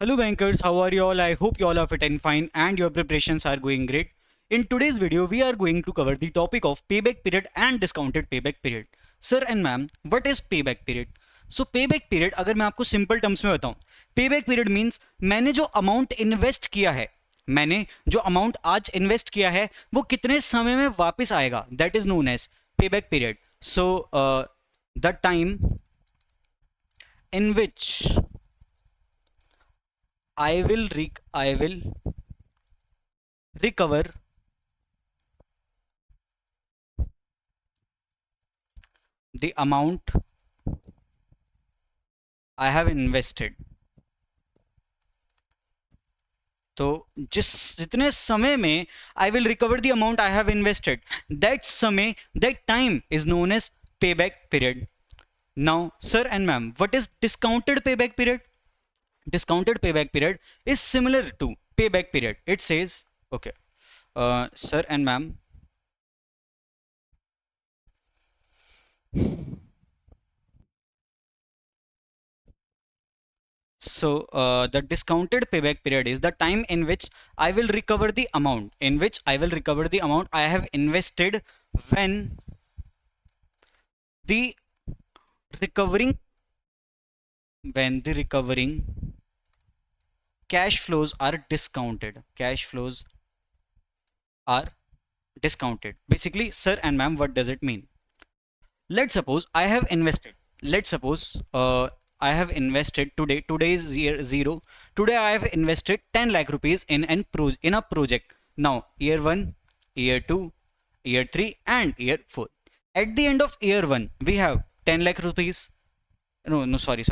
Hello bankers, how are you all? I hope you all are fit and fine and your preparations are going great. In today's video, we are going to cover the topic of payback period and discounted payback period. Sir and ma'am, what is payback period? So payback period अगर मैं आपको simple terms में बताऊं, payback period means मैंने जो amount invest किया है, मैंने जो अमाउंट आज इन्वेस्ट किया है वो कितने समय में वापस आएगा, that is known as payback period. So the time in which I will recover the amount I have invested. तो जितने समय में I will recover the amount I have invested, that समय, that time is known as payback period. Now, sir and ma'am, what is discounted payback period? Discounted payback period is similar to payback period. It says, okay, sir and ma'am, so the discounted payback period is the time in which I will recover the amount, I have invested when the recovering cash flows are discounted. Basically, sir and ma'am, what does it mean? Let's suppose I have invested. I have invested today is year 0. Today I have invested 10 lakh rupees in a project. Now year 1, year 2, year 3 and year 4. At the end of year 1 we have 10 lakh rupees. No, sorry.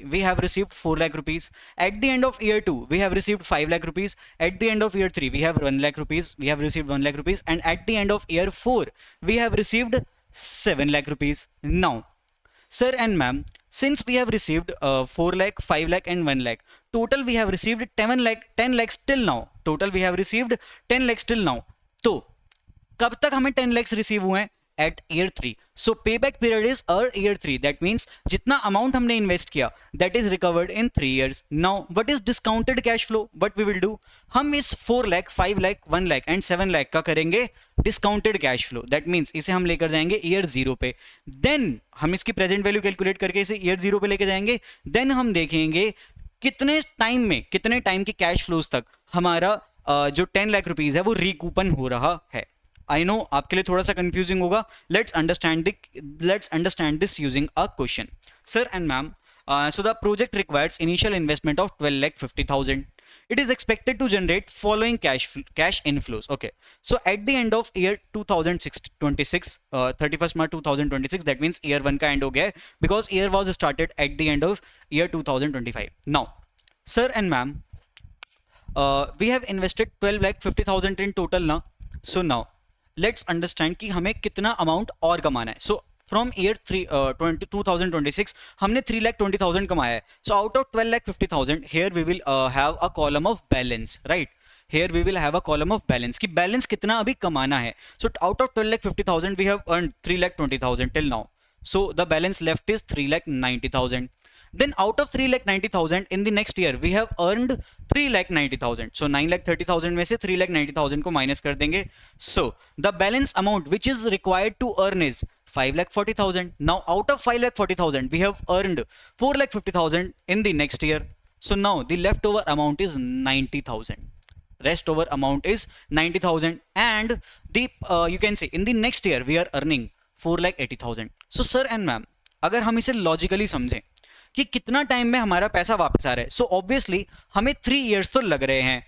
We have received 4 lakh rupees. At the end of year 2 we have received 5 lakh rupees. At the end of year 3 we have 1 lakh rupees. We have received 1 lakh rupees, and at the end of year 4 we have received 7 lakh rupees. Now, sir and ma'am, since we have received 4 lakh, 5 lakh and 1 lakh, total we have received 10 lakhs till now. तो कब तक हमें 10 lakhs receive हुए हैं? At year 3. So payback period is year 3. That means जितना amount हमने invest किया, that is recovered in 3 years. Now what is discounted cash flow? What we will do? हम इस 4 lakh, 5 lakh, 1 lakh and 7 lakh का करेंगे discounted cash flow. That means इसे हम लेकर जाएंगे year 0 पे. Then हम इसकी present value कैलकुलेट करके इसे year 0 पे लेकर जाएंगे. Then हम देखेंगे कितने टाइम के कैश फ्लोज तक हमारा जो 10 लाख रुपीज है वो रिकूपन हो रहा है. आई नो आपके लिए थोड़ा सा कंफ्यूजिंग होगा. Let's understand this using a question. Sir and ma'am, so the project requires initial investment of 12,50,000. It is expected to generate following cash inflows. Okay, so at the end of year 2026, 31st March 2026, that means year 1 का end हो गया है, because year was started at the end of year 2025. Now, sir and ma'am, we have invested 12,50,000 in total now. So now let's understand कि हमें कितना amount और कमाना है. So from year 2026 हमने 3,20,000 कमाया है. So out of 12,50,000, here we will have a column of balance, right? Here we will have a column of balance कि balance कितना अभी कमाना है. So out of 12,50,000 we have earned 3,20,000 till now. So the balance left is 3,90,000. Then out of 3,90,000 in the next year we have earned 3,90,000. So 9,30,000 में से 3,90,000 को minus कर देंगे. So the balance amount which is required to earn is 5,40,000. Now out of 5,40,000 we have earned 4,50,000 in the next year. So now the leftover amount is 90,000. Rest over amount is 90,000, and the you can say in the next year we are earning 4,80,000. So sir and ma'am, अगर हम इसे logically समझें कि कितना time में हमारा पैसा वापस आ रहा है, सो ऑब्वियसली हमें 3 इयर्स तो लग रहे हैं.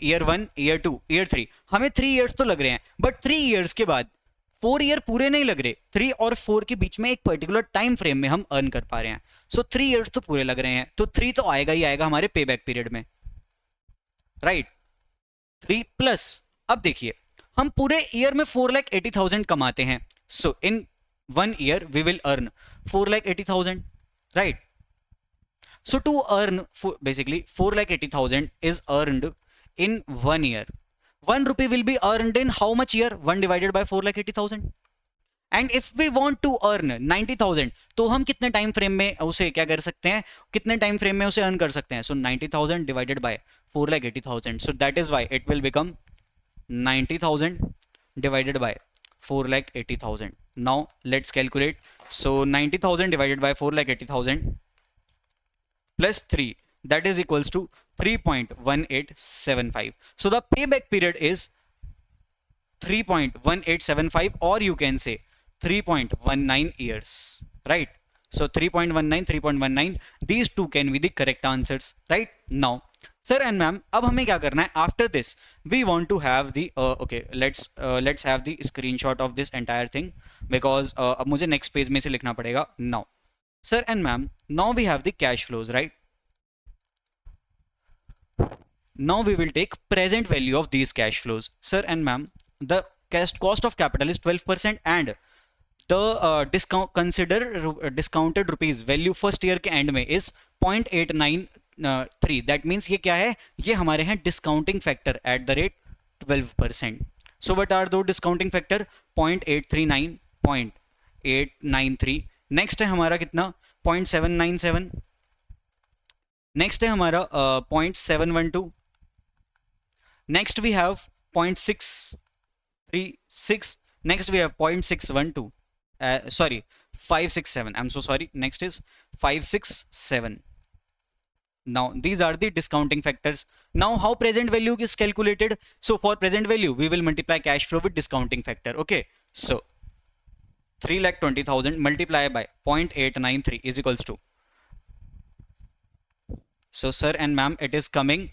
ईयर 1, ईयर 2, ईयर 3, हमें 3 इयर्स तो लग रहे हैं. बट 3 इयर्स के बाद 4 ईयर पूरे नहीं लग रहे. 3 और 4 के बीच में एक पर्टिकुलर टाइम फ्रेम में हम अर्न कर पा रहे हैं. सो 3 इयर्स तो पूरे लग रहे हैं, तो 3 तो आएगा ही आएगा हमारे पे बैक पीरियड में, राइट? 3 प्लस, अब देखिए हम पूरे ईयर में 4,80,000 कमाते हैं. So in 1 year we will earn 4,80,000, right? So to earn, basically 4,80,000 is earned in 1 year. 1 rupee will be earned in how much year? 1 divided by 4,80,000. And if we want to earn 90,000 तो हम कितने time frame में उसे क्या कर सकते हैं, कितने टाइम फ्रेम में उसे अर्न कर सकते हैं? सो 90,000 divided by 4,80,000, so that is why it will become 90,000 divided by 4,80,000. Now let's calculate. So 90,000 divided by 4,80,000 plus 3, that is equals to 3.1875. So the payback period is 3.1875, or you can say 3.19 years, right? So 3.19, 3.19, these two can be the correct answers, right? Now sir and ma'am, अब हमें क्या करना है? After this we want to have the okay, let's have the screenshot of this entire thing, because अब मुझे next page में से लिखना पड़ेगा. Now sir and ma'am, now we have the cash flows, right? Now we will take present value of these cash flows. Sir and ma'am, the cost of capital is 12% and the discount, consider discounted rupees value first year के end में is 0.893. that means ये क्या है? ये हमारे हैं discounting factor at the rate 12%. so what are those discounting factor? 0.839, 0.893. next है हमारा कितना? 0.797. next है हमारा 0.712. next we have 0.636. next we have 0.612. Sorry, 567. I'm so sorry. Next is 567. Now these are the discounting factors. Now how present value is calculated? So for present value we will multiply cash flow with discounting factor. Okay, so 3,20,000 multiplied by 0.893 is equals to, so sir and ma'am, it is coming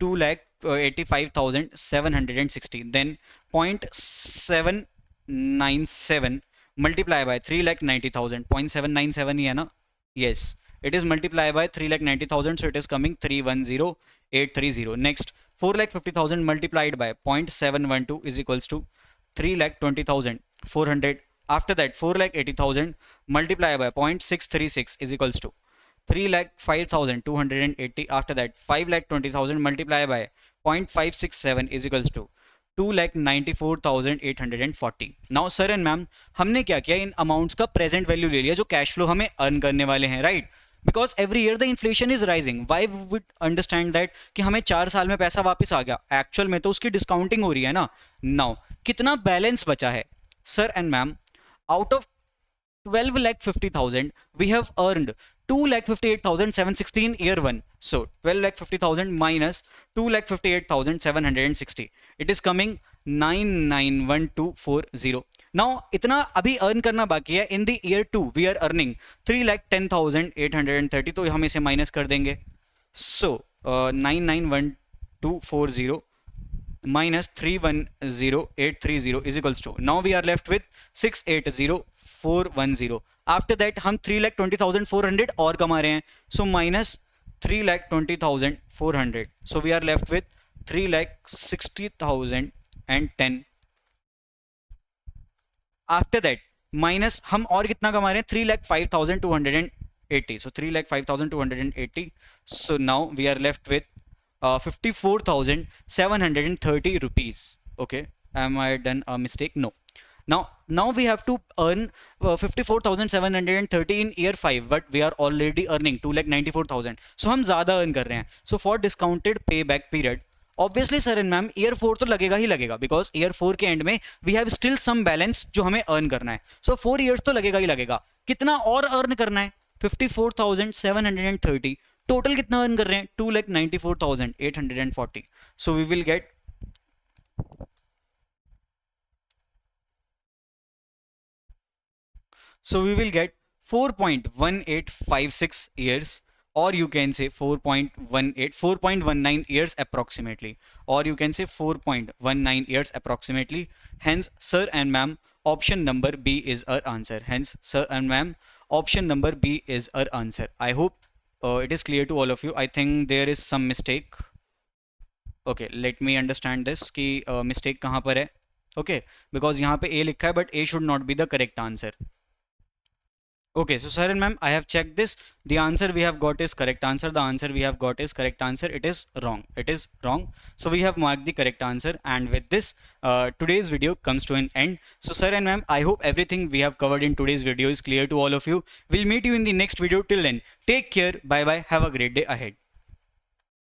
2,85,760. then 0.797 multiply by 3,90,000. 0.797 ही है ना? Yes, it is multiplied by 3,90,000, so it is coming 310,830. next 4,50,000 multiplied by 0.712 is equals to 3,20,400. after that 4,80,000 multiplied by 0.636 is equals to 3,05,280. after that 5,20,000 multiplied by 0.567 is equals to 2,94,840. Now sir and ma'am, हमने क्या किया? इन amounts का present value ले लिया जो cash flow हमें earn करने वाले हैं, right? Because every year the inflation is rising. Why would understand that कि हमें 4 साल में पैसा वापस आ गया? एक्चुअल में तो उसकी डिस्काउंटिंग हो रही है ना. नाउ कितना बैलेंस बचा है? Sir and ma'am, out of 12,50,000 we have earned 2,58,760 in year 1. so 12,50,000 minus 2,58,760, it is coming 991240. now इतना अभी अर्न करना बाकी है. in the year 2 we are earning 3,10,830, तो हम इसे माइनस कर देंगे. so 991240 minus 310,830 is equals to, now we are left with 680,410. After that हम 3,20,400 और कमा रहे हैं, so minus 3,20,400, so we are left with 3,60,010. After that minus हम और कितना कमा रहे हैं? 3,05,280, so 3,05,280. So now we are left with 54,730 rupees. okay, am I done a mistake? No. now we have to earn 54,730 in year 5, but we are already earning 2,94,000, so हम ज़्यादा earn कर रहे हैं. so for discounted payback period, obviously sir and ma'am, year 4 तो लगेगा ही लगेगा, because year 4 के end में we have still some balance जो हमें earn करना है. so 4 years तो लगेगा ही लगेगा. कितना और earn करना है? 54,730. टोटल कितना अर्न कर रहे हैं? 2,94,840. so we will get So we will get 4.1856 years, or you can say 4.19 years approximately, or you can say 4.19 years approximately. Hence, sir and ma'am, option number B is our answer. Hence, sir and ma'am, option number B is our answer. I hope it is clear to all of you. I think there is some mistake. Okay, let me understand this कि mistake कहाँ पर है. Okay, because यहाँ पे A लिखा है, but A should not be the correct answer. Okay, so sir and ma'am, I have checked this. The answer we have got is correct answer. The answer we have got is correct answer. It is wrong. It is wrong. So we have marked the correct answer. And with this, today's video comes to an end. So sir and ma'am, I hope everything we have covered in today's video is clear to all of you. We'll meet you in the next video. Till then, take care. Bye bye. Have a great day ahead.